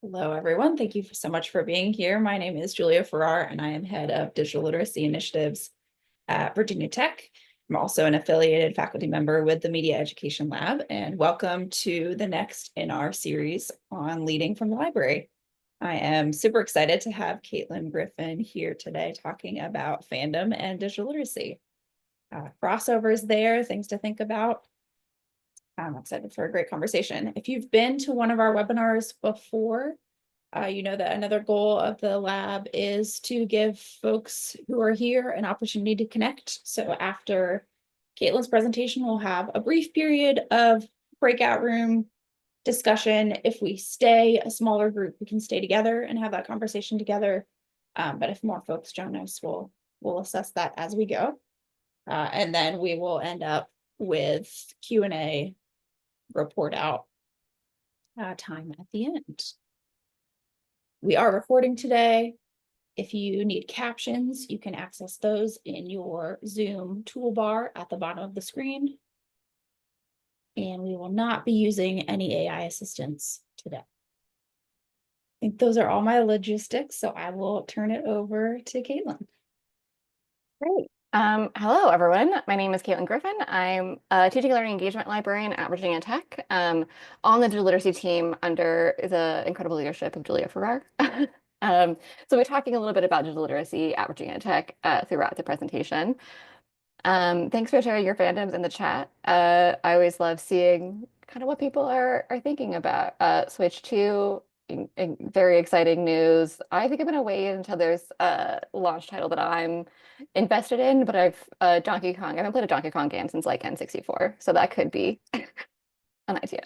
Hello, everyone. Thank you so much for being here. My name is Julia Farrar, and I am head of digital literacy initiatives at Virginia Tech. I'm also an affiliated faculty member with the Media Education Lab, and welcome to the next in our series on leading from the library. I am super excited to have Caitlin Griffin here today talking about fandom and digital literacy. Crossovers there, things to think about. I'm excited for a great conversation. If you've been to one of our webinars before, you know that another goal of the lab is to give folks who are here an opportunity to connect. So after Caitlin's presentation, we'll have a brief period of breakout room discussion. If we stay a smaller group, we can stay together and have that conversation together. But if more folks join us, we'll assess that as we go. And then we will end up with Q&A report out time at the end. We are recording today. If you need captions, you can access those in your Zoom toolbar at the bottom of the screen. And we will not be using any AI assistance today. I think those are all my logistics, so I will turn it over to Caitlin. Great. Hello, everyone. My name is Caitlin Griffin. I'm a teaching and learning engagement librarian at Virginia Tech on the digital literacy team under the incredible leadership of Julia Farrar. So we're talking a little bit about digital literacy at Virginia Tech throughout the presentation. Thanks for sharing your fandoms in the chat. I always love seeing kind of what people are thinking about. Switch to very exciting news. I think I'm gonna wait until there's a launch title that I'm invested in, but I've Donkey Kong. I haven't played a Donkey Kong game since like N64, so that could be an idea.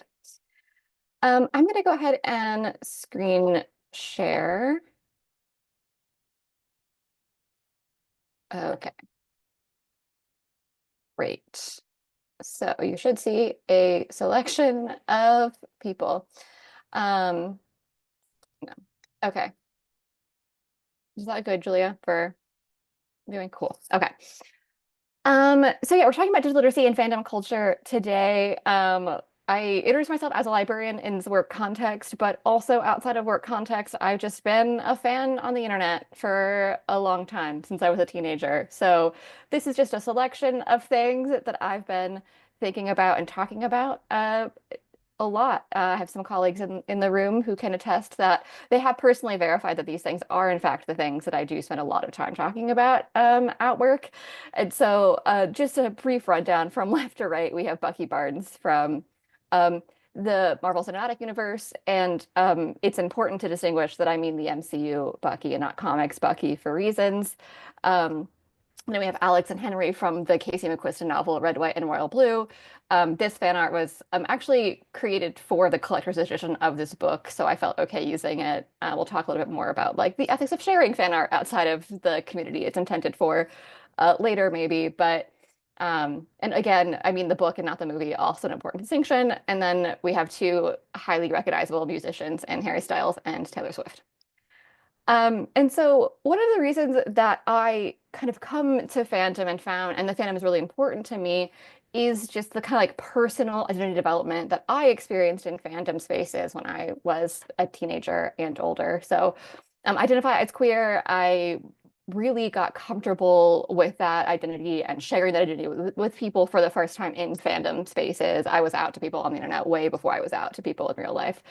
I'm gonna go ahead and screen share. Okay, great. So you should see a selection of people. No. Okay. Is that good, Julia, for doing cool? Okay. So yeah, we're talking about digital literacy and fandom culture today. I introduced myself as a librarian in the work context, but also outside of work context, I've just been a fan on the internet for a long time since I was a teenager. So this is just a selection of things that I've been thinking about and talking about a lot. I have some colleagues in the room who can attest that they have personally verified that these things are, in fact, the things that I do spend a lot of time talking about at work. And so just a brief rundown from left to right, we have Bucky Barnes from the Marvel Cinematic Universe. And it's important to distinguish that I mean the MCU Bucky and not comics Bucky for reasons. Then we have Alex and Henry from the Casey McQuiston novel Red, White, and Royal Blue. This fan art was actually created for the collector's edition of this book, so I felt okay using it. We'll talk a little bit more about like the ethics of sharing fan art outside of the community it's intended for later, maybe. But and again, I mean the book and not the movie, also an important distinction. And then we have two highly recognizable musicians, and Harry Styles and Taylor Swift. And so one of the reasons that I kind of come to fandom and found, and the fandom is really important to me, is just the kind of like personal identity development that I experienced in fandom spaces when I was a teenager and older. So identify as queer, I really got comfortable with that identity and sharing that identity with people for the first time in fandom spaces. I was out to people on the internet way before I was out to people in real life.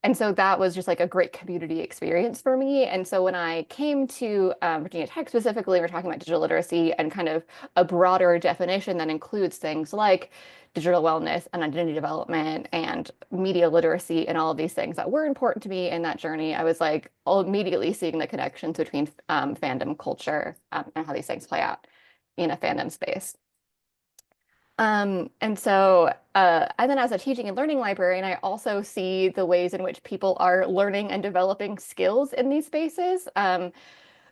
And so that was just like a great community experience for me. And so when I came to Virginia Tech specifically, we're talking about digital literacy and kind of a broader definition that includes things like digital wellness and identity development and media literacy and all of these things that were important to me in that journey. I was like immediately seeing the connections between fandom culture and how these things play out in a fandom space. And so, and then as a teaching and learning librarian, I also see the ways in which people are learning and developing skills in these spaces.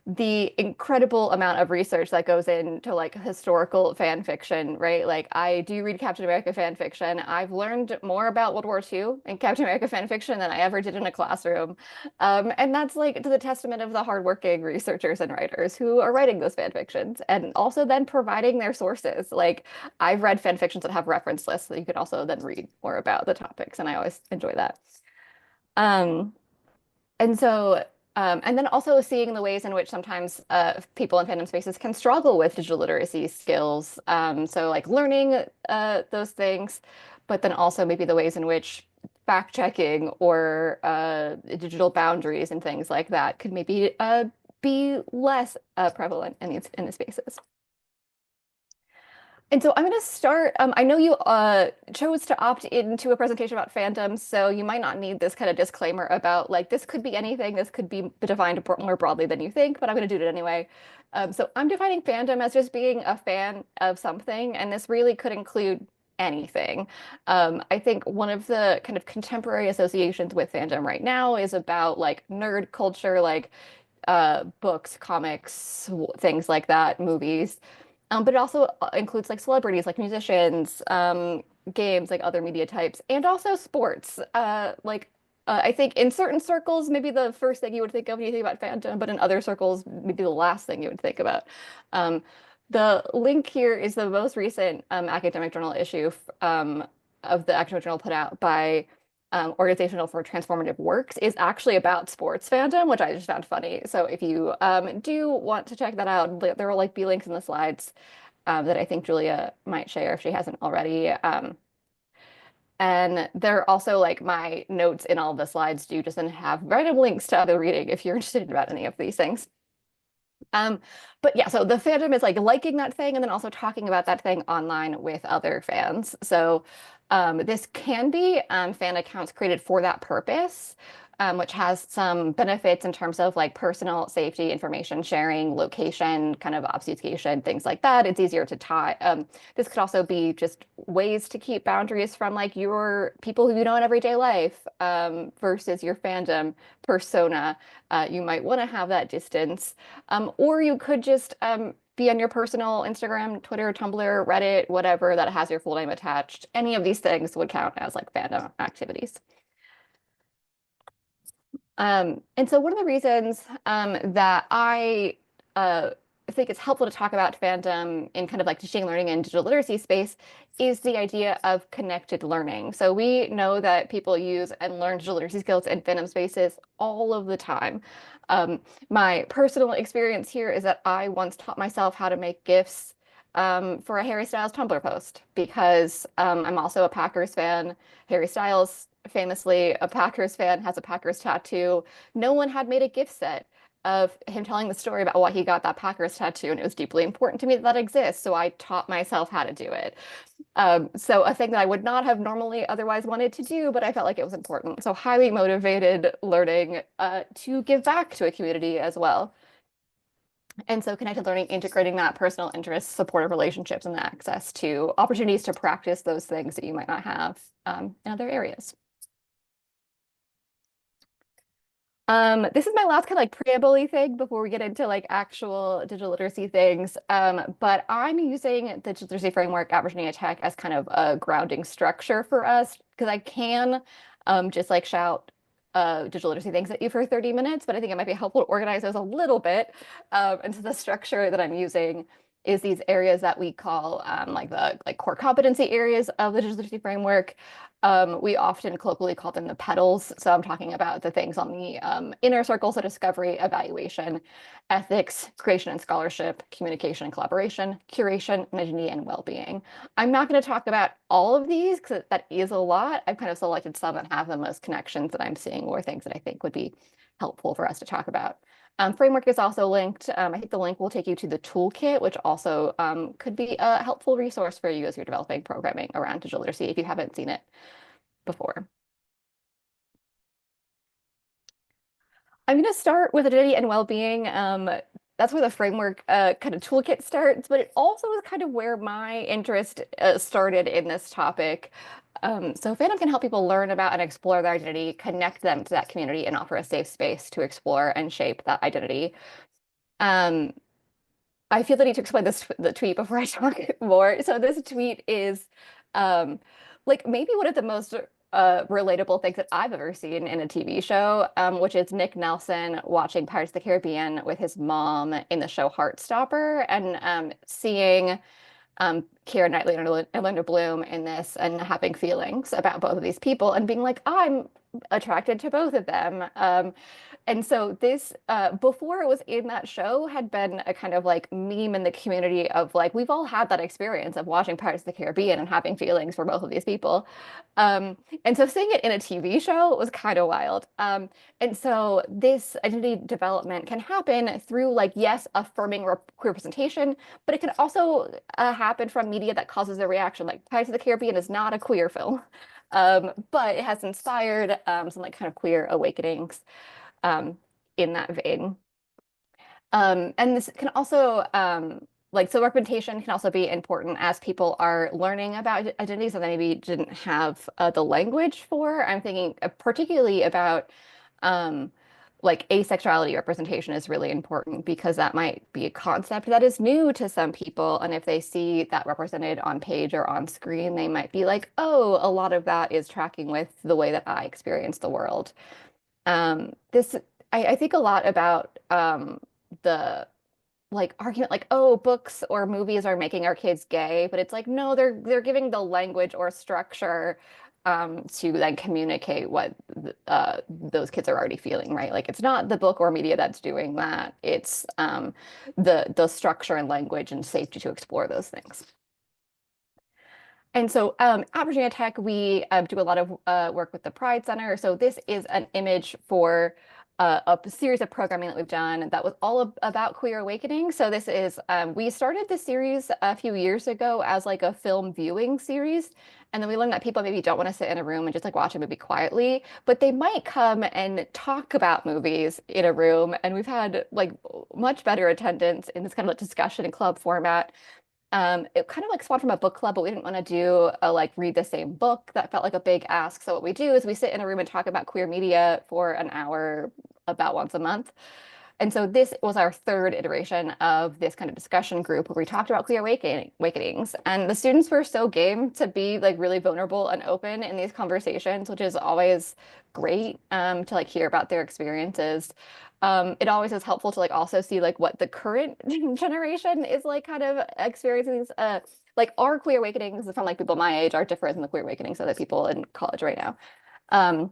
The incredible amount of research that goes into like historical fan fiction, right? Like I do read Captain America fan fiction. I've learned more about World War II in Captain America fan fiction than I ever did in a classroom. And that's like to the testament of the hardworking researchers and writers who are writing those fan fictions and also then providing their sources. Like I've read fan fictions that have reference lists that you can also then read more about the topics, and I always enjoy that. Um, and so, and then also seeing the ways in which sometimes people in fandom spaces can struggle with digital literacy skills. So like learning those things, but then also maybe the ways in which fact checking or digital boundaries and things like that could maybe be less prevalent in these spaces. And so I'm going to start. I know you chose to opt into a presentation about fandom, so you might not need this kind of disclaimer about like this could be anything, this could be defined more broadly than you think, but I'm going to do it anyway. So I'm defining fandom as just being a fan of something, and this really could include anything. I think one of the kind of contemporary associations with fandom right now is about like nerd culture, like books, comics, things like that, movies. But it also includes like celebrities, like musicians, games, like other media types, and also sports. I think in certain circles, maybe the first thing you would think of when you think about fandom, but in other circles, maybe the last thing you would think about. Um, the link here is the most recent academic journal issue of the academic journal put out by Organizational for Transformative Works is actually about sports fandom, which I just found funny. So if you do want to check that out, there will like be links in the slides that I think Julia might share if she hasn't already. And there are also like my notes in all the slides do just then have random links to other reading if you're interested about any of these things. Um, but yeah, so the fandom is like liking that thing and then also talking about that thing online with other fans. So this can be fan accounts created for that purpose, which has some benefits in terms of like personal safety, information sharing, location, kind of obfuscation, things like that. It's easier to tie. This could also be just ways to keep boundaries from like your people who you know in everyday life versus your fandom persona. You might want to have that distance. Or you could just be on your personal Instagram, Twitter, Tumblr, Reddit, whatever that has your full name attached. Any of these things would count as like fandom activities. And so one of the reasons that I uh, think it's helpful to talk about fandom in kind of like teaching, learning, and digital literacy space is the idea of connected learning. So we know that people use and learn digital literacy skills in fandom spaces all of the time. Um, my personal experience here is that I once taught myself how to make GIFs for a Harry Styles Tumblr post because I'm also a Packers fan. Harry Styles, famously a Packers fan, has a Packers tattoo. No one had made a gift set of him telling the story about why he got that Packers tattoo, and it was deeply important to me that that exists. So I taught myself how to do it. So a thing that I would not have normally otherwise wanted to do, but I felt like it was important. So highly motivated learning to give back to a community as well. And so connected learning, integrating that personal interests, supportive relationships, and access to opportunities to practice those things that you might not have in other areas. This is my last kind of like preamble thing before we get into like actual digital literacy things. But I'm using the digital literacy framework at Virginia Tech as kind of a grounding structure for us because I can just like shout digital literacy things at you for 30 minutes, but I think it might be helpful to organize those a little bit. And so the structure that I'm using is these areas that we call like the like core competency areas of the digital literacy framework. We often colloquially call them the petals. So I'm talking about the things on the inner circle, so discovery, evaluation, ethics, creation and scholarship, communication and collaboration, curation, and identity and well-being. I'm not going to talk about all of these because that is a lot. I've kind of selected some that have the most connections that I'm seeing or things that I think would be helpful for us to talk about. Framework is also linked. I think the link will take you to the toolkit, which also could be a helpful resource for you as you're developing programming around digital literacy if you haven't seen it before. I'm going to start with identity and well-being. That's where the framework kind of toolkit starts, but it also is kind of where my interest started in this topic. So Fandom can help people learn about and explore their identity, connect them to that community, and offer a safe space to explore and shape that identity. Um, I feel the need to explain the tweet before I talk more. So this tweet is um, like maybe one of the most relatable things that I've ever seen in a TV show, which is Nick Nelson watching Pirates of the Caribbean with his mom in the show Heartstopper and seeing Keira Knightley and Orlando Bloom in this and having feelings about both of these people and being like, I'm attracted to both of them. And so this, before it was in that show, had been a kind of like meme in the community of like, we've all had that experience of watching Pirates of the Caribbean and having feelings for both of these people. Um, and so seeing it in a TV show was kind of wild. And so this identity development can happen through like, yes, affirming representation, but it can also happen from media that causes a reaction. Like Pirates of the Caribbean is not a queer film, but it has inspired some like kind of queer awakenings um, in that vein. And this can also like so representation can also be important as people are learning about identities that they maybe didn't have the language for. I'm thinking particularly about um, like asexuality representation is really important because that might be a concept that is new to some people. And if they see that represented on page or on screen, they might be like, oh, a lot of that is tracking with the way that I experience the world. This I think a lot about the like argument like, oh, books or movies are making our kids gay, but it's like, no, they're giving the language or structure to then communicate what those kids are already feeling, right? Like it's not the book or media that's doing that. It's the structure and language and safety to explore those things. And so at Virginia Tech, we do a lot of work with the Pride Center. So this is an image for a series of programming that we've done that was all about queer awakening. So this is, we started this series a few years ago as like a film viewing series. And then we learned that people maybe don't want to sit in a room and just like watch a movie quietly, but they might come and talk about movies in a room. And we've had like much better attendance in this kind of like discussion and club format. It kind of like spawned from a book club, but we didn't want to do a like read the same book. That felt like a big ask. So what we do is we sit in a room and talk about queer media for an hour about once a month. And so this was our third iteration of this kind of discussion group where we talked about queer awakenings. And the students were so game to be like really vulnerable and open in these conversations, which is always great to like hear about their experiences. It always is helpful to like also see like what the current generation is like kind of experiencing like our queer awakenings from like people my age are different than the queer awakenings of the people in college right now. Um,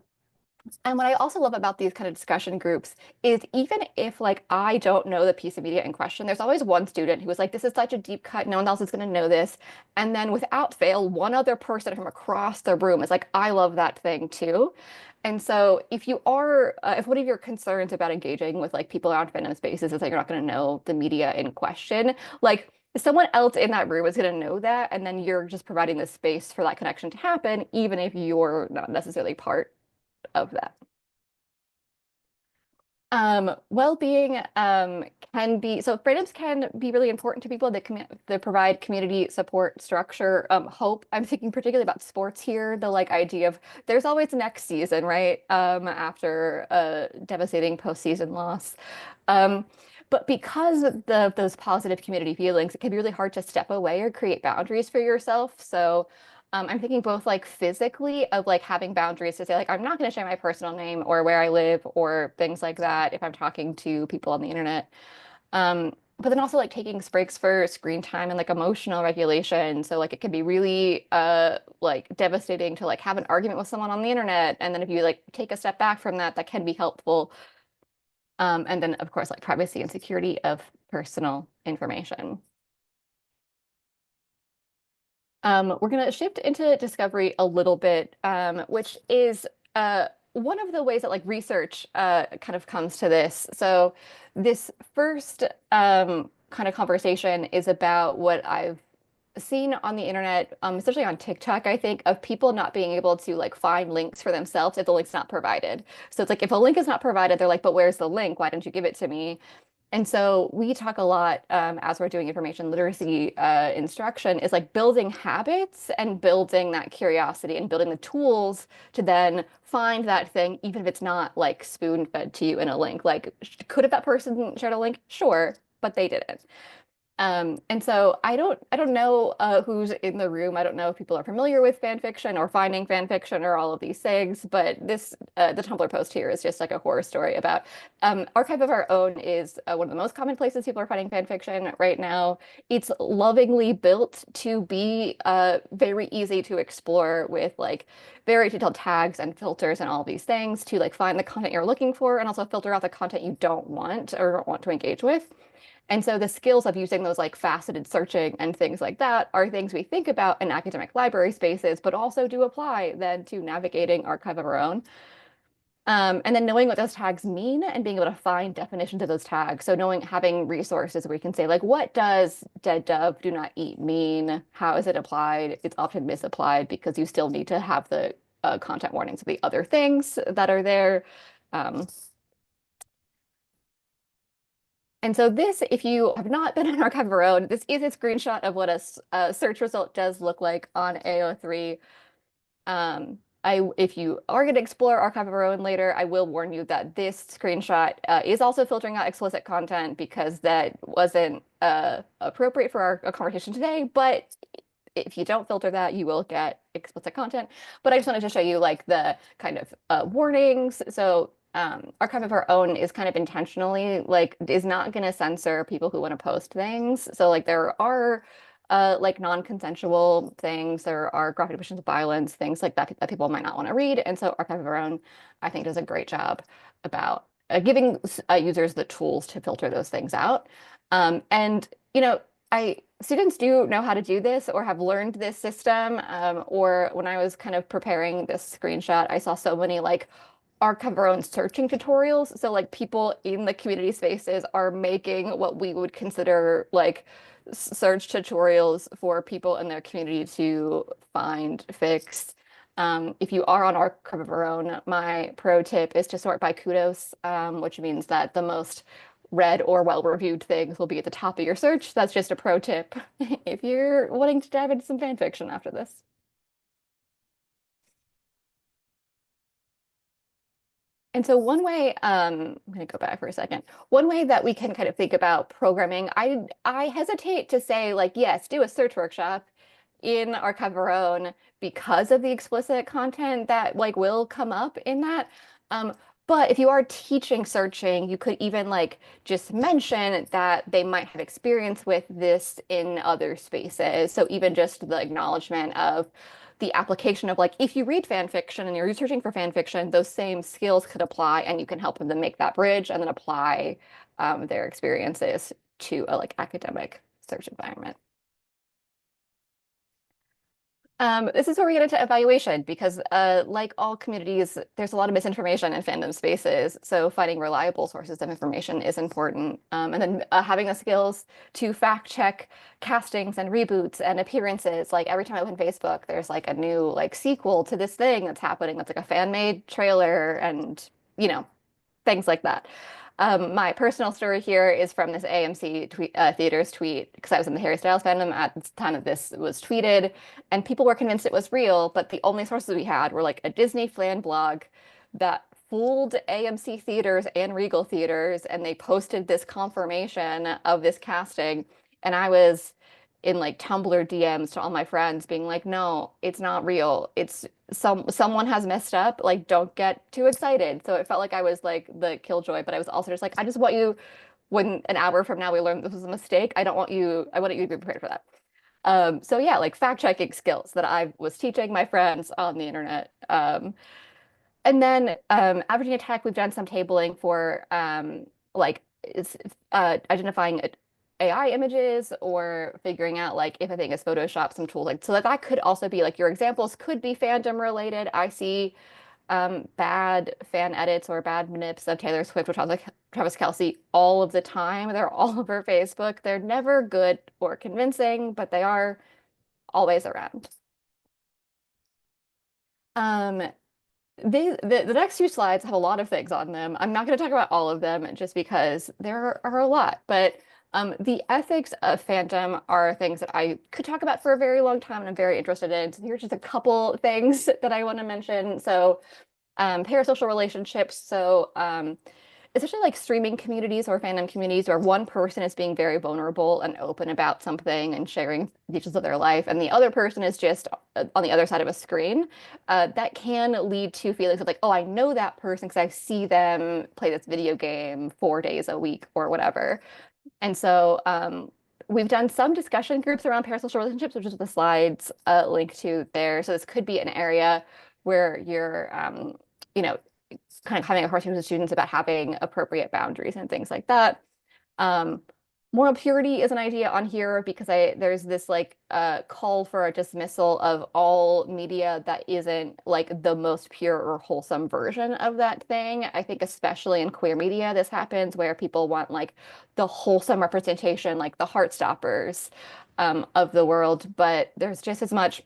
and what I also love about these kind of discussion groups is even if like I don't know the piece of media in question, there's always one student who was like, this is such a deep cut, no one else is going to know this. And then without fail, one other person from across the room is like, I love that thing too. And so if you are, if one of your concerns about engaging with like people around fandom spaces is that you're not going to know the media in question, like someone else in that room is going to know that. And then you're just providing the space for that connection to happen, even if you're not necessarily part of that. Well-being can be so freedoms can be really important to people that provide community support structure. Hope. I'm thinking particularly about sports here. The like idea of there's always next season, right? After a devastating postseason loss. But because of those positive community feelings, it can be really hard to step away or create boundaries for yourself. So I'm thinking both like physically of like having boundaries to say like I'm not going to share my personal name or where I live or things like that if I'm talking to people on the internet. But then also like taking breaks for screen time and like emotional regulation. So like it can be really like devastating to like have an argument with someone on the internet. And then if you like take a step back from that, that can be helpful. And then of course like privacy and security of personal information. We're going to shift into discovery a little bit, which is one of the ways that like research kind of comes to this. So this first kind of conversation is about what I've seen on the internet, especially on TikTok, I think, of people not being able to like find links for themselves if the link's not provided. So it's like if a link is not provided, they're like, but where's the link? Why don't you give it to me? And so we talk a lot as we're doing information literacy instruction is like building habits and building that curiosity and building the tools to then find that thing, even if it's not like spoon fed to you in a link. Like, could have that person shared a link? Sure, but they didn't. And so I don't know who's in the room. I don't know if people are familiar with fan fiction or finding fan fiction or all of these things, but this the Tumblr post here is just like a horror story about Archive of Our Own is one of the most common places people are finding fan fiction right now. It's lovingly built to be very easy to explore with like very detailed tags and filters and all these things to like find the content you're looking for and also filter out the content you don't want or don't want to engage with. And so the skills of using those like faceted searching and things like that are things we think about in academic library spaces, but also do apply then to navigating Archive of Our Own. And then knowing what those tags mean and being able to find definitions of those tags. So knowing, having resources where you can say like, what does dead dove do not eat mean? How is it applied? It's often misapplied because you still need to have the content warnings of the other things that are there. Um, And so this, if you have not been on Archive of Our Own, this is a screenshot of what a search result does look like on AO3. If you are going to explore Archive of Our Own later, I will warn you that this screenshot is also filtering out explicit content because that wasn't appropriate for our conversation today. But if you don't filter that, you will get explicit content. But I just wanted to show you like the kind of warnings. So Archive of Our Own is kind of intentionally like is not going to censor people who want to post things. So like there are like non-consensual things, there are graphic depictions of violence, things like that that people might not want to read. And so Archive of Our Own, I think, does a great job about giving users the tools to filter those things out. And you know, I students do know how to do this or have learned this system. Or when I was kind of preparing this screenshot, I saw so many like Archive of Our Own searching tutorials. So like people in the community spaces are making what we would consider like search tutorials for people in their community to find, fix. If you are on Archive of Our Own, my pro tip is to sort by kudos, which means that the most read or well-reviewed things will be at the top of your search. That's just a pro tip if you're wanting to dive into some fan fiction after this. And so one way, I'm going to go back for a second. One way that we can kind of think about programming, I hesitate to say like, yes, do a search workshop in Archive of Our Own because of the explicit content that like will come up in that. But if you are teaching searching, you could even like just mention that they might have experience with this in other spaces. So even just the acknowledgement of the application of like if you read fan fiction and you're researching for fan fiction, those same skills could apply and you can help them make that bridge and then apply their experiences to a like academic search environment. This is where we get into evaluation because, like all communities, there's a lot of misinformation in fandom spaces. So finding reliable sources of information is important. And then having the skills to fact check castings and reboots and appearances. Like every time I open Facebook, there's like a new like sequel to this thing that's happening. That's like a fan-made trailer and, you know, things like that. My personal story here is from this AMC theaters tweet because I was in the Harry Styles fandom at the time that this was tweeted, and people were convinced it was real, but the only sources we had were like a Disney fan blog that fooled AMC theaters and Regal theaters, and they posted this confirmation of this casting, and I was in like Tumblr DMs to all my friends being like, no, it's not real. It's someone has messed up. Like, don't get too excited. So it felt like I was like the killjoy, but I was also just like, I just want you, when an hour from now we learn this was a mistake, I don't want you, I want you to be prepared for that. So yeah, like fact checking skills that I was teaching my friends on the internet. And then at Virginia Tech, we've done some tabling for like identifying AI images or figuring out like if a thing is Photoshop, some tools like so that could also be like your examples could be fandom related. I see bad fan edits or bad manips of Taylor Swift or Travis Kelce all of the time. They're all over Facebook. They're never good or convincing, but they are always around. Um, the next few slides have a lot of things on them. I'm not going to talk about all of them just because there are a lot, but the ethics of fandom are things that I could talk about for a very long time and I'm very interested in. So here's just a couple things that I want to mention. So parasocial relationships. So especially like streaming communities or fandom communities where one person is being very vulnerable and open about something and sharing details of their life, and the other person is just on the other side of a screen, that can lead to feelings of like, oh, I know that person because I see them play this video game 4 days a week or whatever. And so we've done some discussion groups around parasocial relationships, which is the slides link to there. So this could be an area where you're, you know, kind of having a conversation with students about having appropriate boundaries and things like that. Um, Moral purity is an idea on here because there's this like call for a dismissal of all media that isn't like the most pure or wholesome version of that thing. I think especially in queer media, this happens where people want like the wholesome representation, like the Heartstoppers of the world, but there's just as much,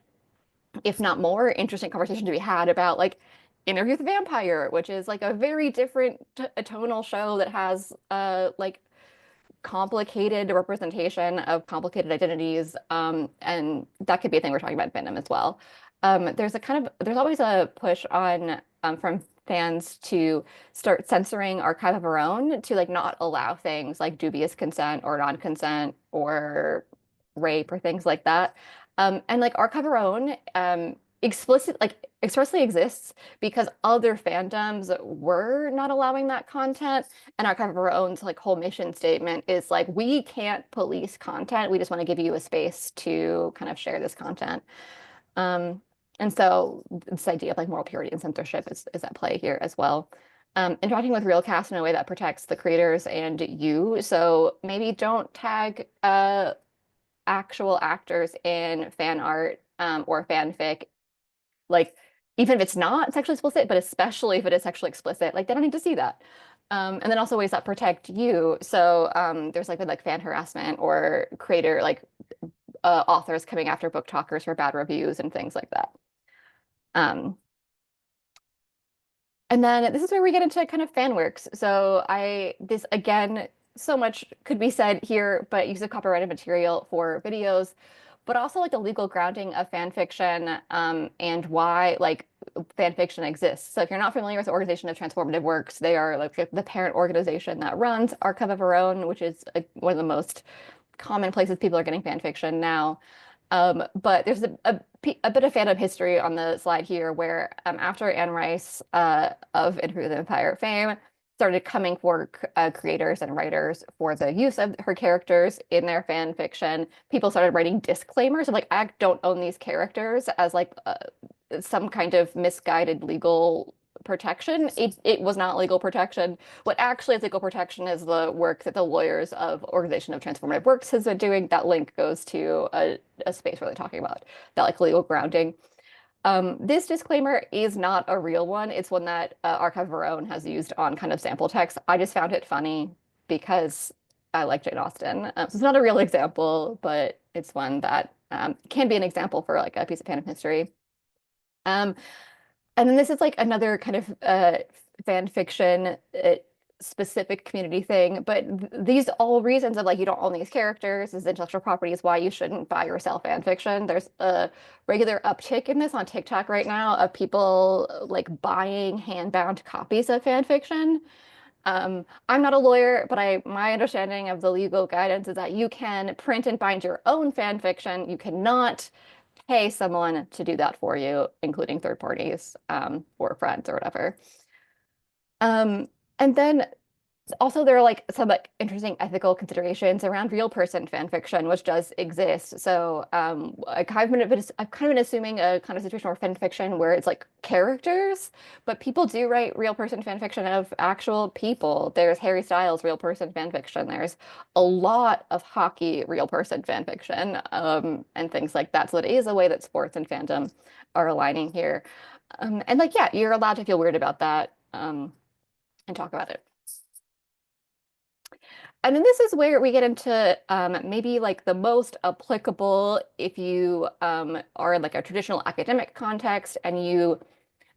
if not more, interesting conversation to be had about like Interview with a Vampire, which is like a very different tonal show that has like complicated representation of complicated identities, and that could be a thing we're talking about in fandom as well. There's always a push on from fans to start censoring Archive of Our Own to like not allow things like dubious consent or non-consent or rape or things like that. And like Archive of Our Own explicit like expressly exists because other fandoms were not allowing that content, and Archive of Our Own's like whole mission statement is like, we can't police content. We just want to give you a space to kind of share this content. Um, and so this idea of like moral purity and censorship is at play here as well. Interacting with real cast in a way that protects the creators and you. So maybe don't tag actual actors in fan art or fanfic, like even if it's not sexually explicit, but especially if it is sexually explicit, like they don't need to see that. And then also ways that protect you. So there's like fan harassment or creator like authors coming after book talkers for bad reviews and things like that. Um, and then this is where we get into kind of fan works. So this again, so much could be said here, but use of copyrighted material for videos, but also like the legal grounding of fan fiction, and why like fan fiction exists. So if you're not familiar with the organization of Transformative Works, they are like the parent organization that runs Archive of Our Own, which is one of the most common places people are getting fan fiction now. But there's a bit of fandom history on the slide here where after Anne Rice of Interview with the Vampire fame started coming for creators and writers for the use of her characters in their fan fiction, people started writing disclaimers of like, I don't own these characters as like some kind of misguided legal protection. It was not legal protection. What actually is legal protection is the work that the lawyers of Organization of Transformative Works has been doing. That link goes to a space where they're talking about that like legal grounding. This disclaimer is not a real one. It's one that Archive of Our Own has used on kind of sample text. I just found it funny because I like Jane Austen. So it's not a real example, but it's one that can be an example for like a piece of fandom history. Um, and then this is like another kind of fan fiction specific community thing, but these all reasons of like you don't own these characters, this intellectual property is why you shouldn't buy or sell fan fiction. There's a regular uptick in this on TikTok right now of people like buying hand-bound copies of fan fiction. I'm not a lawyer, but my understanding of the legal guidance is that you can print and bind your own fan fiction. You cannot pay someone to do that for you, including third parties or friends or whatever. And then also there are like some like interesting ethical considerations around real person fan fiction, which does exist. So I've kind of been assuming a kind of situation where fan fiction where it's like characters, but people do write real person fan fiction of actual people. There's Harry Styles real person fan fiction. There's a lot of hockey real person fan fiction, and things like that. So it is a way that sports and fandom are aligning here. And like, yeah, you're allowed to feel weird about that, and talk about it. And then this is where we get into maybe like the most applicable if you are in like a traditional academic context and you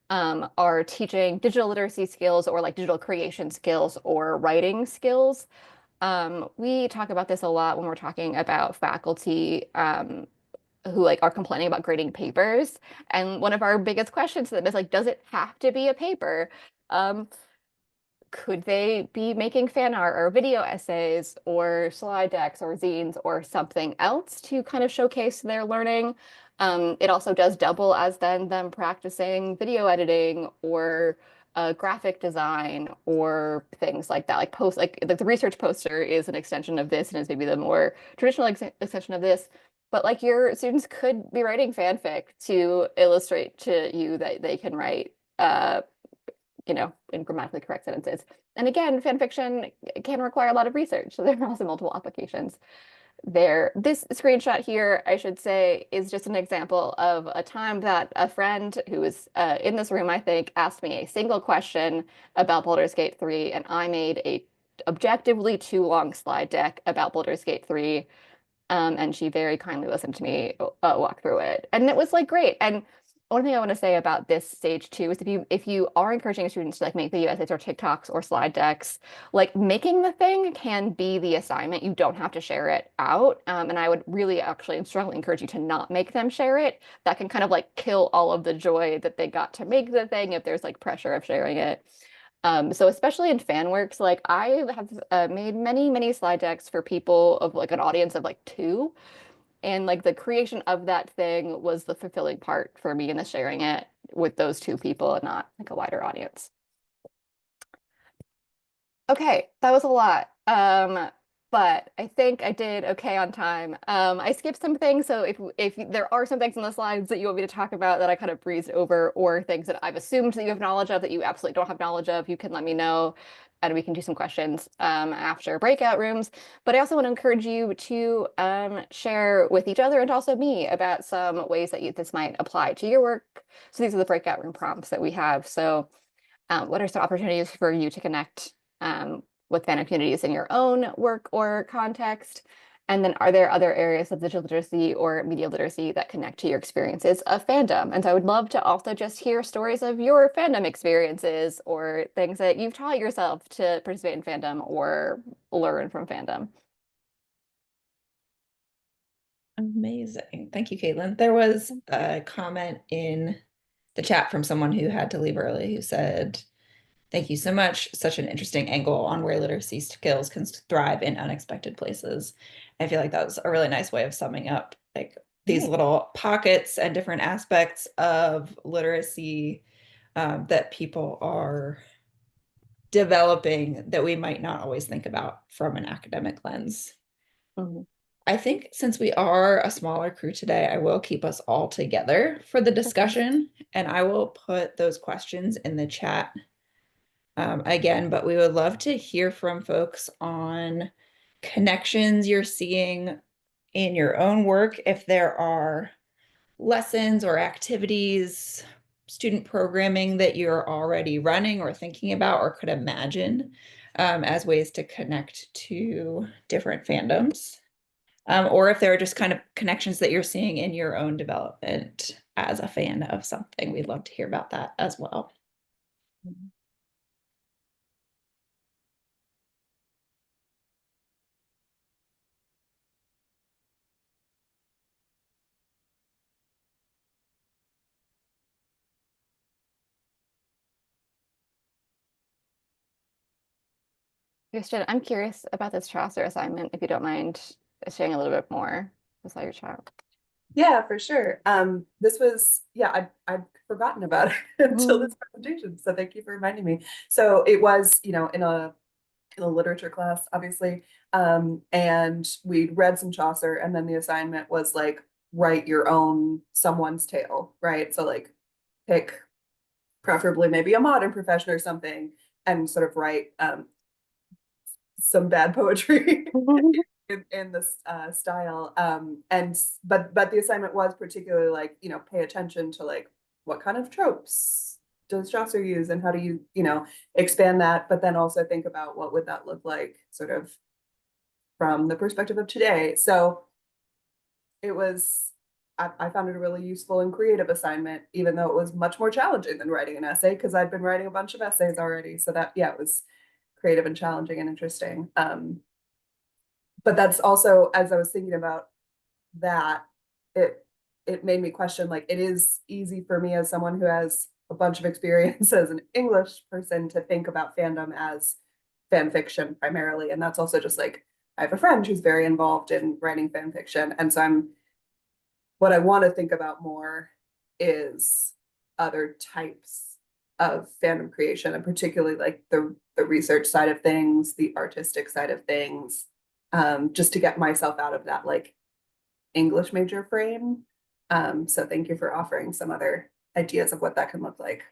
are teaching digital literacy skills or like digital creation skills or writing skills. We talk about this a lot when we're talking about faculty who like are complaining about grading papers. And one of our biggest questions to them is like, does it have to be a paper? could they be making fan art or video essays or slide decks or zines or something else to kind of showcase their learning? It also does double as then them practicing video editing or graphic design or things like that. Like the research poster is an extension of this and is maybe the more traditional extension of this. But like your students could be writing fanfic to illustrate to you that they can write in grammatically correct sentences. And again, fan fiction can require a lot of research, so there are also multiple applications there. This screenshot here, I should say, is just an example of a time that a friend who was in this room, I think, asked me a single question about Baldur's Gate 3, and I made a objectively too long slide deck about Baldur's Gate 3, and she very kindly listened to me walk through it. And it was like great. And one thing I want to say about this stage too is if you are encouraging students to like make video essays or TikToks or slide decks, like making the thing can be the assignment. You don't have to share it out. And I would really actually strongly encourage you to not make them share it. That can kind of like kill all of the joy that they got to make the thing if there's like pressure of sharing it. So especially in fan works, like I have made many, many slide decks for people of like an audience of like two. And like the creation of that thing was the fulfilling part for me in the sharing it with those two people and not like a wider audience. Okay, that was a lot. But I think I did okay on time. I skipped some things, so if there are some things in the slides that you want me to talk about that I kind of breezed over, or things that I've assumed that you have knowledge of that you absolutely don't have knowledge of, you can let me know, and we can do some questions after breakout rooms. But I also want to encourage you to share with each other and also me about some ways that this might apply to your work. So these are the breakout room prompts that we have. So what are some opportunities for you to connect with fandom communities in your own work or context? And then are there other areas of digital literacy or media literacy that connect to your experiences of fandom? And so I would love to also just hear stories of your fandom experiences or things that you've taught yourself to participate in fandom or learn from fandom. Amazing. Thank you, Caitlin. There was a comment in the chat from someone who had to leave early who said, "Thank you so much. Such an interesting angle on where literacy skills can thrive in unexpected places." I feel like that was a really nice way of summing up like these little pockets and different aspects of literacy that people are developing that we might not always think about from an academic lens. Mhm. I think since we are a smaller crew today, I will keep us all together for the discussion, and I will put those questions in the chat again, but we would love to hear from folks on connections you're seeing in your own work, if there are lessons or activities, student programming that you're already running or thinking about or could imagine as ways to connect to different fandoms. Or if there are just kind of connections that you're seeing in your own development as a fan of something, we'd love to hear about that as well. Christian, I'm curious about this Chaucer assignment, if you don't mind sharing a little bit more. I saw your chat. Yeah, for sure. This was, yeah, I'd forgotten about it until this presentation. So thank you for reminding me. So it was, in a literature class, obviously. And we'd read some Chaucer, and then the assignment was like, write your own someone's tale, right? So like pick preferably maybe a modern profession or something, and sort of write some bad poetry in this style. But the assignment was particularly like, pay attention to like what kind of tropes does Chaucer use and how do you, expand that, but then also think about what would that look like sort of from the perspective of today. So it was, I found it a really useful and creative assignment, even though it was much more challenging than writing an essay because I'd been writing a bunch of essays already. So that, yeah, it was creative and challenging and interesting. But that's also, as I was thinking about that, it made me question, like, it is easy for me as someone who has a bunch of experience as an English person to think about fandom as fan fiction primarily. And that's also just like, I have a friend who's very involved in writing fan fiction. And so what I want to think about more is other types of fandom creation, and particularly like the research side of things, the artistic side of things, just to get myself out of that like English major frame. So thank you for offering some other ideas of what that can look like.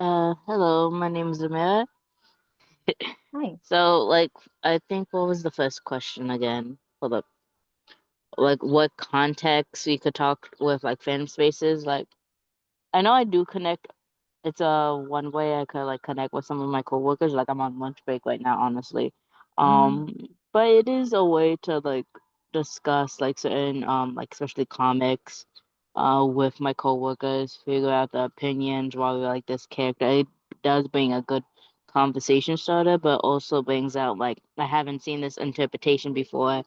Hello, my name is Amira. Hi. So, like, I think what was the first question again? Hold up. Like, what context we could talk with, like, fan spaces? Like, I know I do connect. It's a one way I could like connect with some of my coworkers. Like, I'm on lunch break right now, honestly. Um, but it is a way to like discuss like certain like especially comics with my coworkers, figure out the opinions while we like this character. It does bring a good conversation starter, but also brings out like I haven't seen this interpretation before.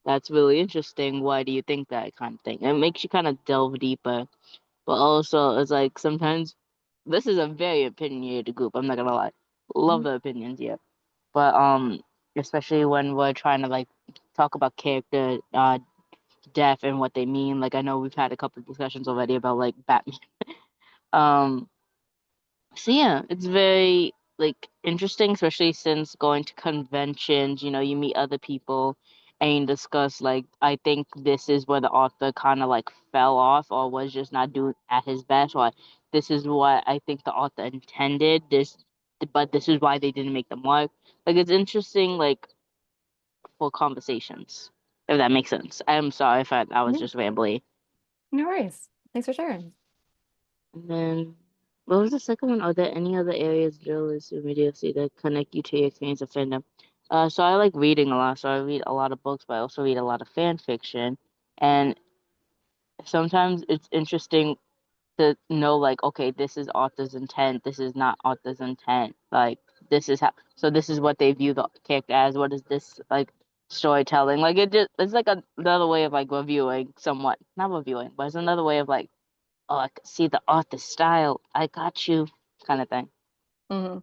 That's really interesting. Why do you think that kind of thing? It makes you kind of delve deeper, but also it's like sometimes this is a very opinionated group. I'm not gonna lie, love the opinions, yeah. But especially when we're trying to like talk about character death and what they mean. Like I know we've had a couple of discussions already about like Batman. Um, so yeah, it's very like interesting, especially since going to conventions, you know, you meet other people and you discuss like I think this is where the author kind of like fell off or was just not doing at his best, or this is what I think the author intended this, but this is why they didn't make the mark. Like it's interesting, like for conversations, if that makes sense. I'm sorry if I was Yeah, just rambly. no worries. Thanks for sharing. And then, what was the second one? Are there any other areas, journalists or media see that connect you to your experience of fandom? So I like reading a lot. So I read a lot of books, but I also read a lot of fan fiction. And sometimes it's interesting to know, like, okay, this is author's intent. This is not author's intent. Like, this is how. So this is what they view the character as. What is this like storytelling? Like it's like another way of like reviewing somewhat. Not reviewing, but it's another way of like, oh, I could see the artist style. I got you, kind of thing. hmm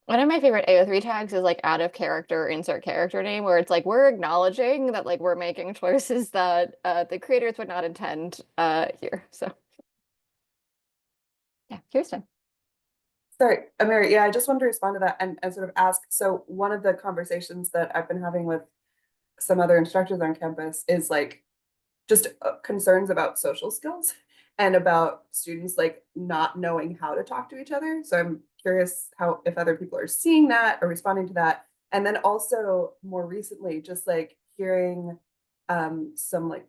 One of my favorite AO3 tags is like out of character, insert character name, where it's like we're acknowledging that like we're making choices that the creators would not intend here. So yeah, Kirsten. Sorry, Amir, yeah, I just wanted to respond to that and sort of ask. So one of the conversations that I've been having with some other instructors on campus is like just concerns about social skills and about students like not knowing how to talk to each other. So I'm curious how if other people are seeing that or responding to that. And then also more recently, just like hearing some like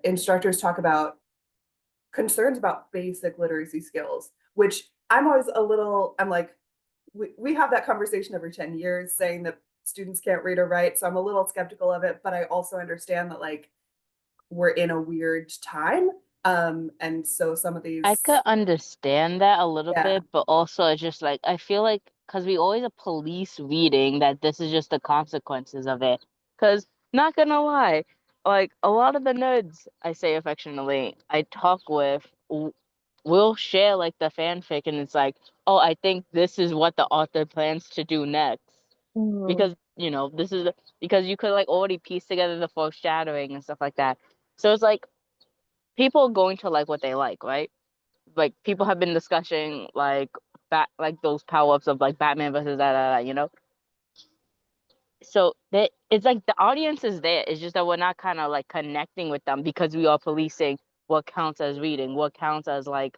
instructors talk about concerns about basic literacy skills, which I'm always a little, I'm like, we have that conversation every 10 years saying that students can't read or write. So I'm a little skeptical of it, but I also understand that like we're in a weird time. And so some of I these, could understand that a little yeah. bit, but also it's just like I feel like because we always a police reading that this is just the consequences of it. Because not gonna lie, like a lot of the nerds I say affectionately I talk with will share like the fanfic, and it's like, oh, I think this is what the author plans to do next. Mm. Because you know this is because you could like already piece together the foreshadowing and stuff like that. So it's like people are going to like what they like, right? Like people have been discussing like like those power ups of like Batman versus you know. So that it's like the audience is there. It's just that we're not kind of like connecting with them because we are policing what counts as reading, what counts as like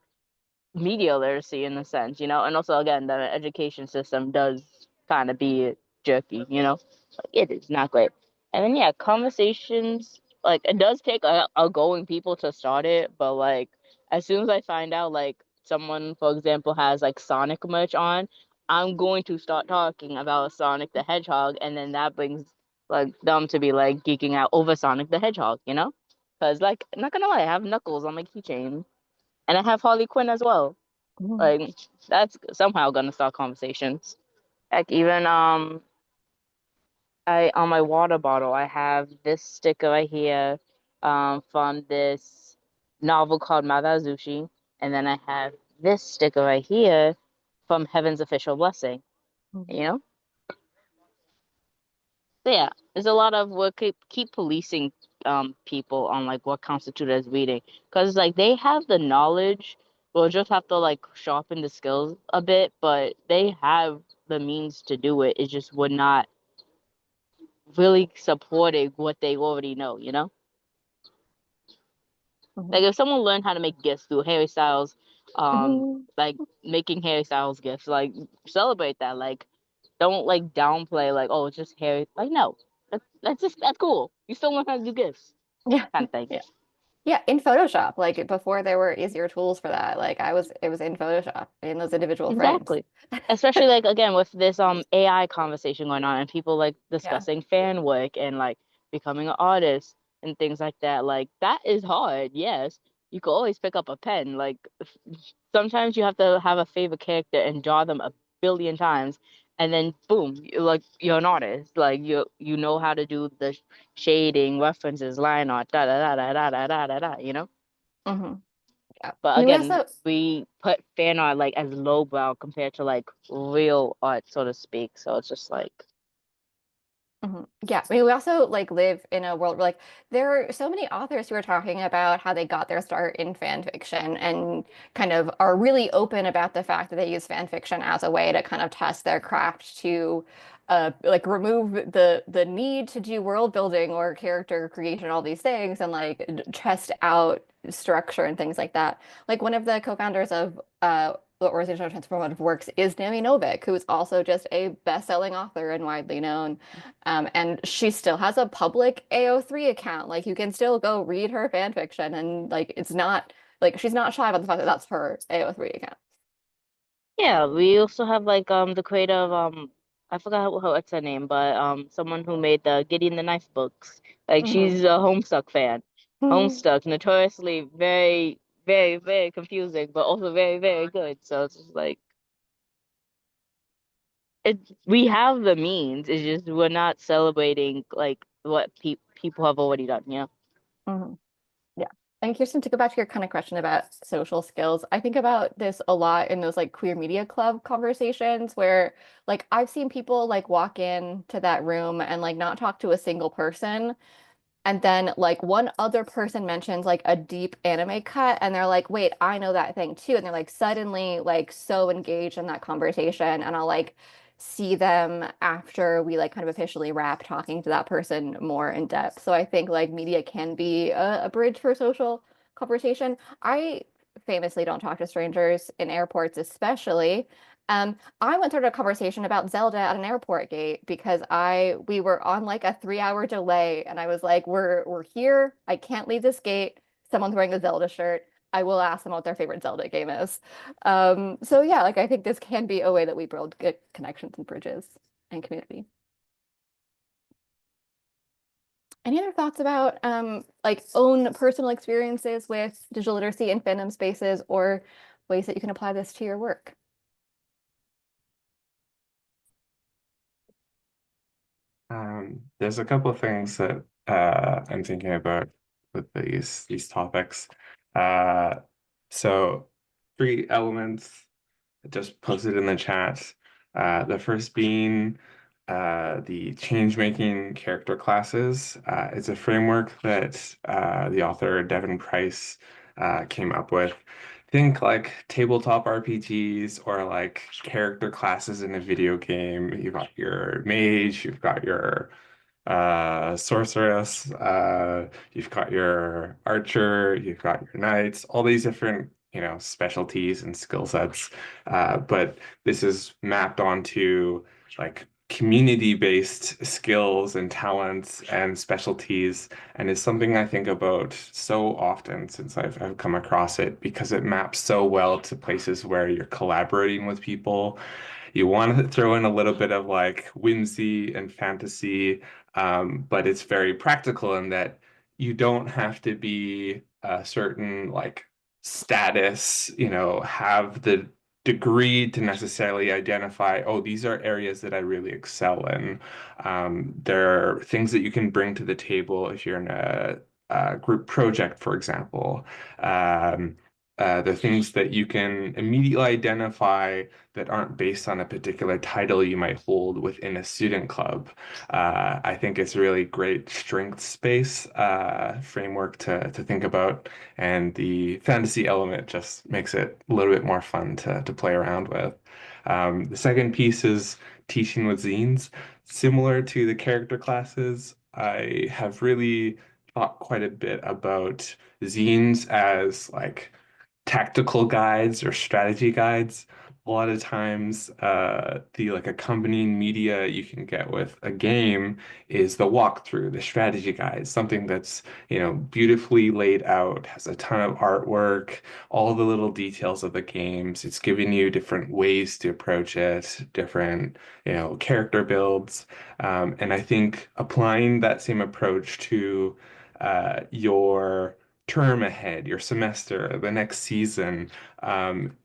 media literacy in a sense, you know. And also again, the education system does kind of be jerky, you know. Like, it is not great. And then yeah, conversations like it does take outgoing people to start it, but like as soon as I find out like someone, for example, has like Sonic merch on, I'm going to start talking about Sonic the Hedgehog, and then that brings like them to be like geeking out over Sonic the Hedgehog, you know? Because like not gonna lie, I have Knuckles on my keychain, and I have Harley Quinn as well. Mm. Like that's somehow gonna start conversations. Like even I on my water bottle I have this sticker right here from this novel called Madazushi, and then I have this sticker right here from Heaven's Official Blessing. Mhm. You know? So yeah, there's a lot of what keep policing people on like what constitutes as reading, because like they have the knowledge, we'll just have to like sharpen the skills a bit, but they have the means to do it. It just would not really supporting what they already know, you know? Mhm. Like if someone learned how to make gifts through Harry Styles, Mhm. like making Harry Styles gifts, like celebrate that. Like don't like downplay like, oh, it's just Harry. Like no, that's cool. You still learn how to do gifts, Yeah. kind of thing. Yeah. Yeah, in Photoshop, like before there were easier tools for that. Like it was in Photoshop in those individual frames. Exactly. Especially like again with this AI conversation going on and people like Yeah. discussing fan work and like becoming an artist and things like that. Like that is hard. Yes. You can always pick up a pen. Like sometimes you have to have a favorite character and draw them a billion times and then boom, you're an artist. Like you know how to do the shading, references, line art, da da da da da da da da, you know? Hmm. Yeah. But I mean, we again, also we put fan art like as lowbrow compared to like real art, so to speak. So it's just like, Yeah, I mean, we also like live in a world where like there are so many authors who are talking about how they got their start in fan fiction and kind of are really open about the fact that they use fan fiction as a way to kind of test their craft to like remove the need to do world building or character creation, all these things, and like test out structure and things like that. Like one of the co-founders of the Organization of Transformative Works is Naomi Novik, who is also just a best-selling author and widely known. And she still has a public AO3 account. Like you can still go read her fan fiction and like it's not like she's not shy about the fact that that's her AO3 account. yeah, we also have like the creator of I forgot what's her name, but someone who made the Gideon the Knife books. Like Hmm. she's a Homestuck fan. Homestuck, notoriously very, very, very confusing, but also very, very good. So it's just like it we have the means. It's just we're not celebrating like what people have already done, you know? Hmm. Yeah. And Kirsten, to go back to your kind of question about social skills, I think about this a lot in those like queer media club conversations where like I've seen people like walk in to that room and like not talk to a single person. And then like one other person mentions like a deep anime cut and they're like, wait, I know that thing too. And they're like suddenly like so engaged in that conversation. And I'll like see them after we like kind of officially wrap talking to that person more in depth. So I think like media can be a bridge for social conversation. I famously don't talk to strangers in airports, especially. I went through a conversation about Zelda at an airport gate because I we were on like a 3 hour delay and I was like, we're here. I can't leave this gate. Someone's wearing a Zelda shirt. I will ask them what their favorite Zelda game is. So yeah, like I think this can be a way that we build good connections and bridges and community. Any other thoughts about like own personal experiences with digital literacy in fandom spaces or ways that you can apply this to your work? There's a couple of things that I'm thinking about with these topics. Uh, so three elements just posted in the chat. The first being the change-making character classes. It's a framework that the author Devin Price came up with. Think like tabletop RPGs or like character classes in a video game. You've got your mage, you've got your sorceress, you've got your archer, you've got your knights, all these different, specialties and skill sets. But this is mapped onto like community-based skills and talents and specialties, and it's something I think about so often since I've come across it because it maps so well to places where you're collaborating with people. You want to throw in a little bit of like whimsy and fantasy, but it's very practical in that you don't have to be a certain like status, have the degree to necessarily identify, oh, these are areas that I really excel in. There are things that you can bring to the table if you're in a group project, for example. The things that you can immediately identify that aren't based on a particular title you might hold within a student club. I think it's a really great strength space framework to think about, and the fantasy element just makes it a little bit more fun to play around with. The second piece is teaching with zines. Similar to the character classes, I have really thought quite a bit about zines as like tactical guides or strategy guides. A lot of times, the like accompanying media you can get with a game is the walkthrough, the strategy guide, something that's, beautifully laid out, has a ton of artwork, all the little details of the games. It's giving you different ways to approach it, different, character builds. And I think applying that same approach to your term ahead, your semester, the next season,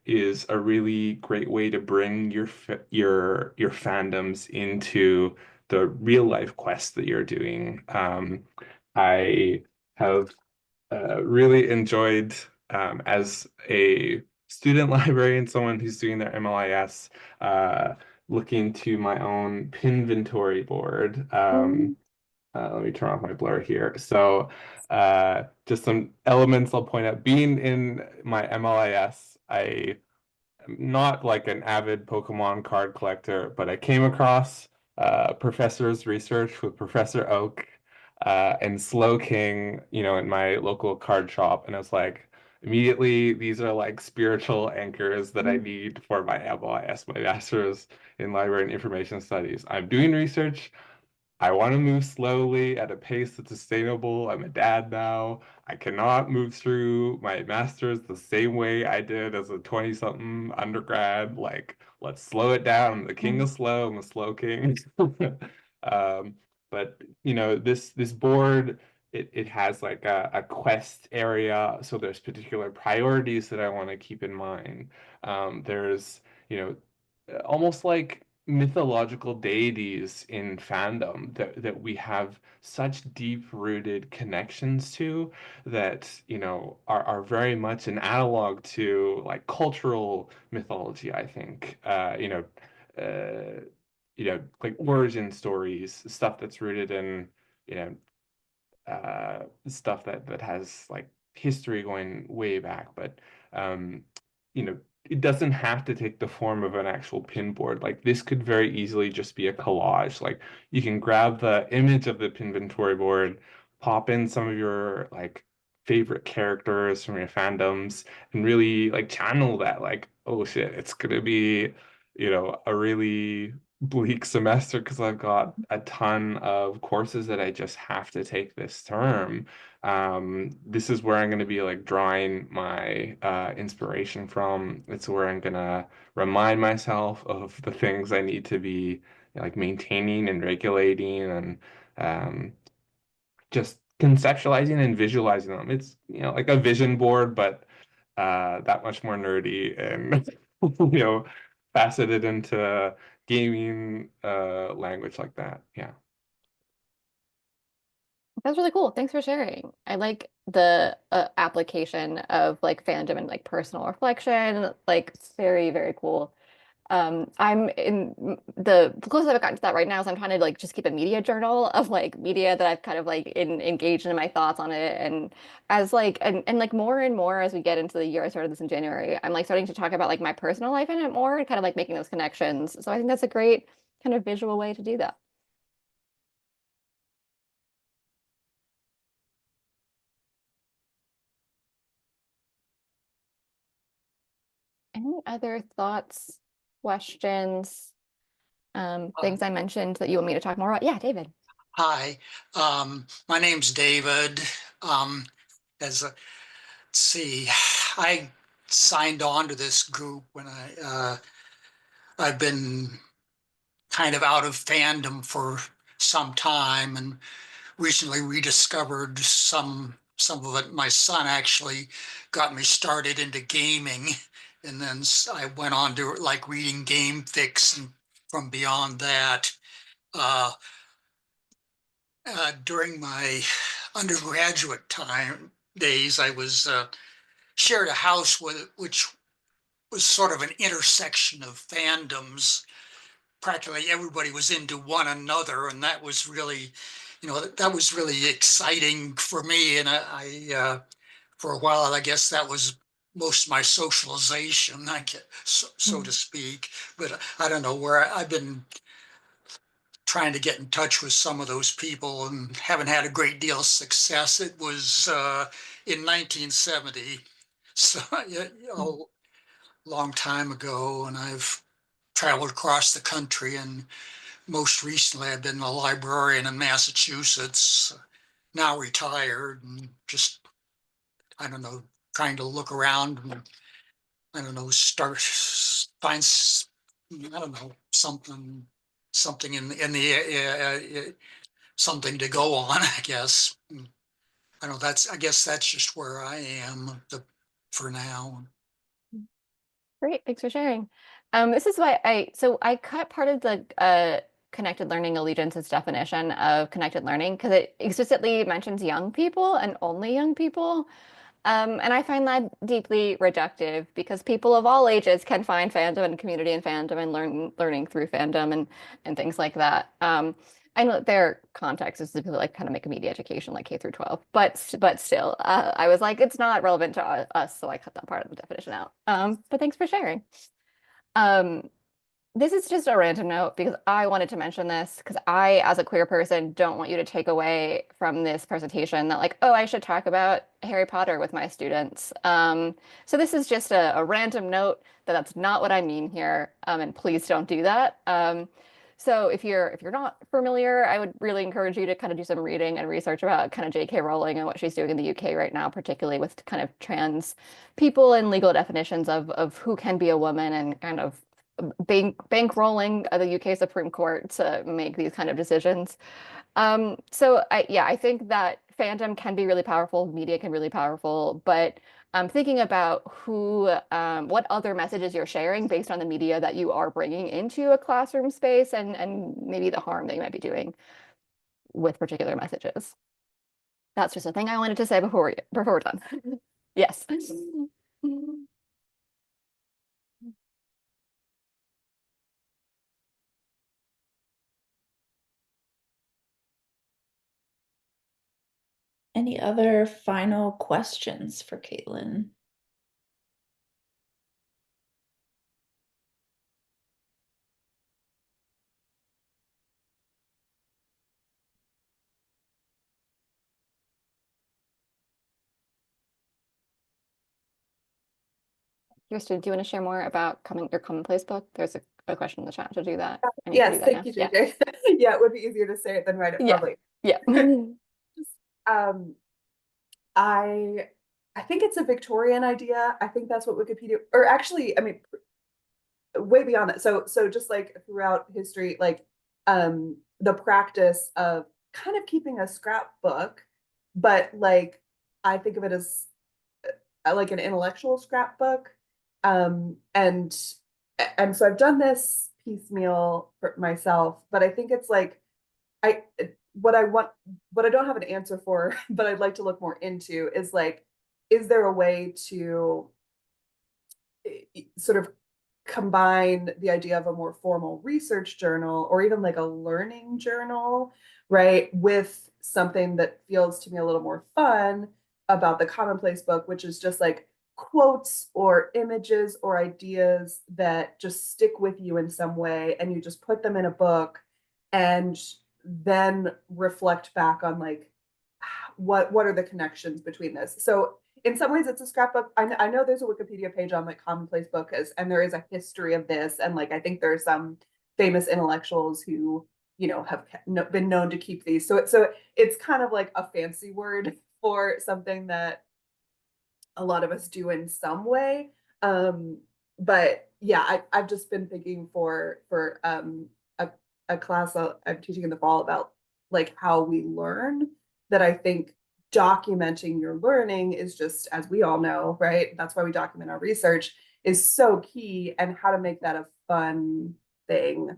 is a really great way to bring your fandoms into the real life quest that you're doing. I have really enjoyed, as a student librarian, someone who's doing their MLIS, looking to my own pinventory board. Let me turn off my blur here. So, just some elements I'll point out. Being in my MLIS, I am not like an avid Pokemon card collector, but I came across Professor's research with Professor Oak and Slow King, in my local card shop, and I was like, immediately, these are like spiritual anchors that I need for my MLIS, my Master's in Library and Information Studies. I'm doing research. I want to move slowly at a pace that's sustainable. I'm a dad now. I cannot move through my master's the same way I did as a 20-something undergrad. Like, let's slow it down. I'm the king of slow. I'm a slow king. But this board, it has like a quest area. So there's particular priorities that I want to keep in mind. There's, almost like mythological deities in fandom that we have such deep-rooted connections to that, are very much an analog to like cultural mythology, I think. Like origin stories, stuff that's rooted in, you know, stuff that has like history going way back, but um, you know, it doesn't have to take the form of an actual pinboard. Like this could very easily just be a collage. Like you can grab the image of the pinventory board, pop in some of your like favorite characters from your fandoms, and really like channel that. Like, oh shit, it's gonna be, a really bleak semester because I've got a ton of courses that I just have to take this term. This is where I'm going to be like drawing my inspiration from. It's where I'm going to remind myself of the things I need to be like maintaining and regulating and just conceptualizing and visualizing them. It's, like a vision board, but that much more nerdy and, faceted into gaming language like that. Yeah. That's really cool. Thanks for sharing. I like the application of like fandom and like personal reflection. Like it's very, very cool. I'm in the closest I've gotten to that right now is I'm trying to like just keep a media journal of like media that I've kind of like engaged in my thoughts on it. And as like and like more and more as we get into the year, I started this in January, I'm like starting to talk about like my personal life in it more and kind of like making those connections. So I think that's a great kind of visual way to do that. Any other thoughts, questions, things I mentioned that you want me to talk more about? Yeah, David. Hi, my name's David. As a, let's see, I signed on to this group when I've been kind of out of fandom for some time and recently rediscovered some of it. My son actually got me started into gaming, And then I went on to like reading game fiction from beyond that. Uh, During my undergraduate days, I was shared a house with which was sort of an intersection of fandoms. Practically everybody was into one another, and that was really, that was really exciting for me. And for a while, I guess that was most of my socialization, so to speak. But I don't know where I've been trying to get in touch with some of those people and haven't had a great deal of success. It was in 1970, so long time ago, and I've traveled across the country, and most recently I've been a librarian in Massachusetts, now retired, and just, I don't know, trying to look around and, I don't know, find, I don't know, something in the something to go on, I guess. I don't know, I guess that's just where I am for now. Great, thanks for sharing. This is why I cut part of the connected learning allegiance's definition of connected learning because it explicitly mentions young people and only young people. And I find that deeply reductive because people of all ages can find fandom and community in fandom and learning through fandom and things like that. I know that their context is to like kind of make a media education like K through 12, but still, I was like, it's not relevant to us, so I cut that part of the definition out. But thanks for sharing. This is just a random note because I wanted to mention this because I, as a queer person, don't want you to take away from this presentation that like, oh, I should talk about Harry Potter with my students. So this is just a random note that that's not what I mean here, and please don't do that. So if you're not familiar, I would really encourage you to kind of do some reading and research about kind of J.K. Rowling and what she's doing in the UK right now, particularly with kind of trans people and legal definitions of who can be a woman and kind of bankrolling the UK Supreme Court to make these kind of decisions. So I think that fandom can be really powerful, media can be really powerful, but thinking about what other messages you're sharing based on the media that you are bringing into a classroom space and maybe the harm that you might be doing with particular messages. That's just a thing I wanted to say before we're done. Yes. Any other final questions for Caitlin? Kirsten, do you want to share more about your commonplace book? There's a question in the chat to do that. Yes, thank you, JJ. Yeah, it would be easier to say it than write it, probably. Yeah. I think it's a Victorian idea. I think that's what Wikipedia, or actually, I mean, way beyond that. So just like throughout history, like the practice of kind of keeping a scrapbook, but like I think of it as like an intellectual scrapbook. And so I've done this piecemeal for myself, but I think it's like what I don't have an answer for, but I'd like to look more into is like, is there a way to sort of combine the idea of a more formal research journal or even like a learning journal, right, with something that feels to me a little more fun about the commonplace book, which is just like quotes or images or ideas that just stick with you in some way, and you just put them in a book and then reflect back on like what are the connections between this. So in some ways it's a scrapbook. I know there's a Wikipedia page on like commonplace book and there is a history of this, and like I think there are some famous intellectuals who have been known to keep these. So it's kind of like a fancy word for something that a lot of us do in some way. But yeah, I've just been thinking for a class I'm teaching in the fall about like how we learn, that I think documenting your learning is just, as we all know, right? That's why we document our research, is so key, and how to make that a fun thing.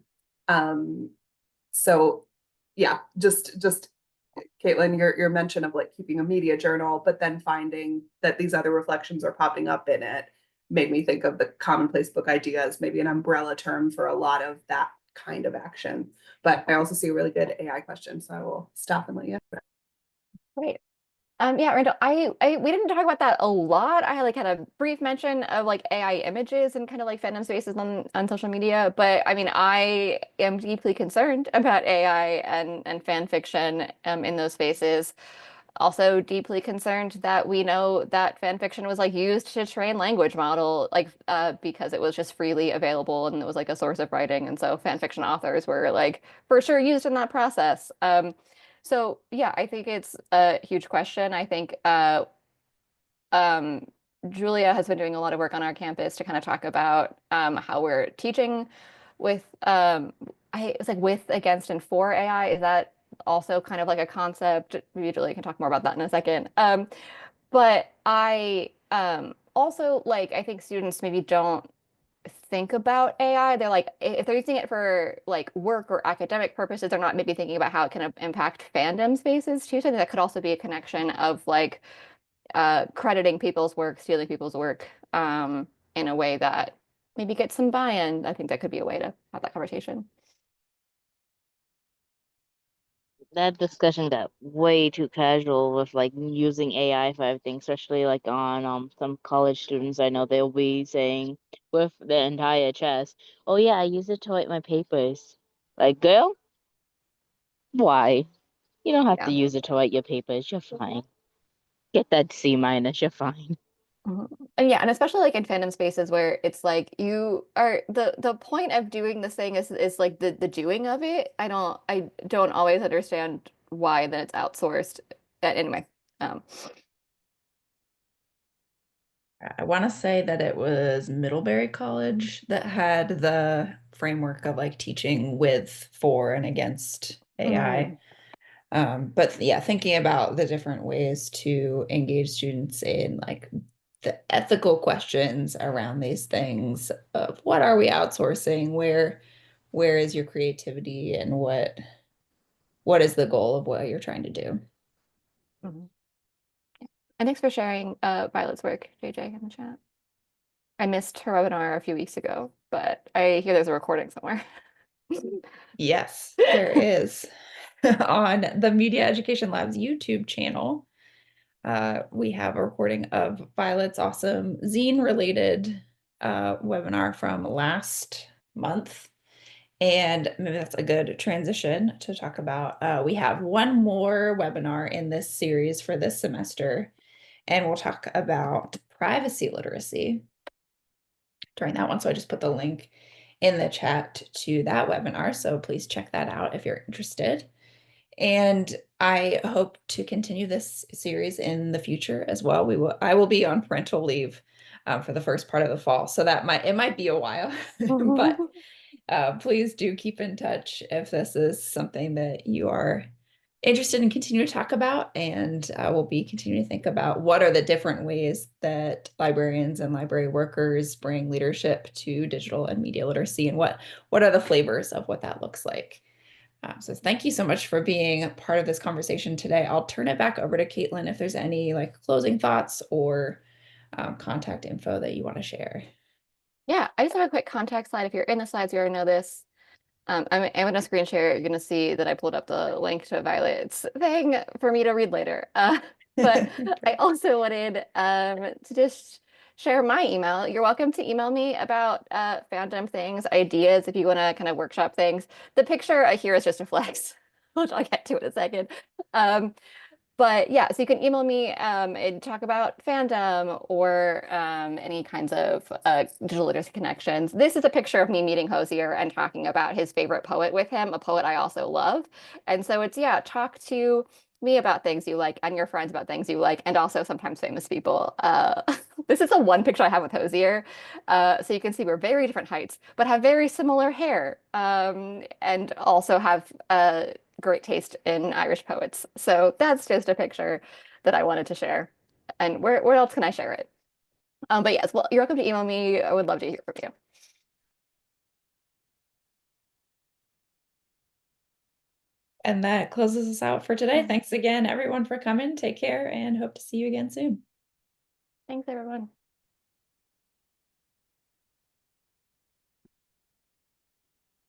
So yeah, just Caitlin, your mention of like keeping a media journal, but then finding that these other reflections are popping up in it made me think of the commonplace book idea as maybe an umbrella term for a lot of that kind of action. But I also see a really good AI question, so I will stop and let you answer. Great. Yeah, Randall, we didn't talk about that a lot. I like had a brief mention of like AI images and kind of like fandom spaces on social media, but I mean, I am deeply concerned about AI and fan fiction in those spaces. Also deeply concerned that we know that fan fiction was like used to train language model, like because it was just freely available and it was like a source of writing, and so fan fiction authors were like for sure used in that process. So yeah, I think it's a huge question. I think um, Julia has been doing a lot of work on our campus to kind of talk about how we're teaching with it's like with, against, and for AI. Is that also kind of like a concept? Maybe Julia can talk more about that in a second. But I also like I think students maybe don't think about AI. They're like, if they're using it for like work or academic purposes, they're not maybe thinking about how it can impact fandom spaces too. So I think that could also be a connection of like crediting people's work, stealing people's work in a way that maybe gets some buy-in. I think that could be a way to have that conversation. That discussion got way too casual with like using AI for everything, especially like on some college students. I know they'll be saying with the entire chest, "Oh yeah, I use it to write my papers." Like, girl, why? You don't have to Yeah. use it to write your papers. You're fine. Get that C minus. You're fine. Mhm. And yeah, and especially like in fandom spaces where it's like you are the point of doing this thing is like the doing of it. I don't always understand why then it's outsourced. Anyway, um, I want to say that it was Middlebury College that had the framework of like teaching with, for, and against AI. But yeah, thinking about the different ways to engage students in like the ethical questions around these things of what are we outsourcing, where is your creativity, and what is the goal of what you're trying to do. mhm. And thanks for sharing Violet's work, JJ, in the chat. I missed her webinar a few weeks ago, but I hear there's a recording somewhere. Yes, there is. On the Media Education Lab's YouTube channel, we have a recording of Violet's awesome zine-related webinar from last month. And maybe that's a good transition to talk about. We have one more webinar in this series for this semester, and we'll talk about privacy literacy during that one. So I just put the link in the chat to that webinar. So please check that out if you're interested. And I hope to continue this series in the future as well. I will be on parental leave for the first part of the fall, so it might be a while, but please do keep in touch if this is something that you are interested in continuing to talk about. And we'll be continuing to think about what are the different ways that librarians and library workers bring leadership to digital and media literacy, and what are the flavors of what that looks like. So thank you so much for being part of this conversation today. I'll turn it back over to Caitlin if there's any like closing thoughts or contact info that you want to share. Yeah, I just have a quick contact slide. If you're in the slides, you already know this. I'm going to screen share. You're going to see that I pulled up the link to Violet's thing for me to read later. But I also wanted to just share my email. You're welcome to email me about fandom things, ideas, if you want to kind of workshop things. The picture here is just a flex, which I'll get to in a second. But yeah, so you can email me and talk about fandom or any kinds of digital literacy connections. This is a picture of me meeting Hosier and talking about his favorite poet with him, a poet I also love. And so it's, yeah, talk to me about things you like and your friends about things you like, and also sometimes famous people. This is the one picture I have with Hosier. So you can see we're very different heights, but have very similar hair and also have great taste in Irish poets. So that's just a picture that I wanted to share. And where else can I share it? But yes, well, you're welcome to email me. I would love to hear from you. And that closes us out for today. Thanks again, everyone, for coming. Take care and hope to see you again soon. Thanks, everyone.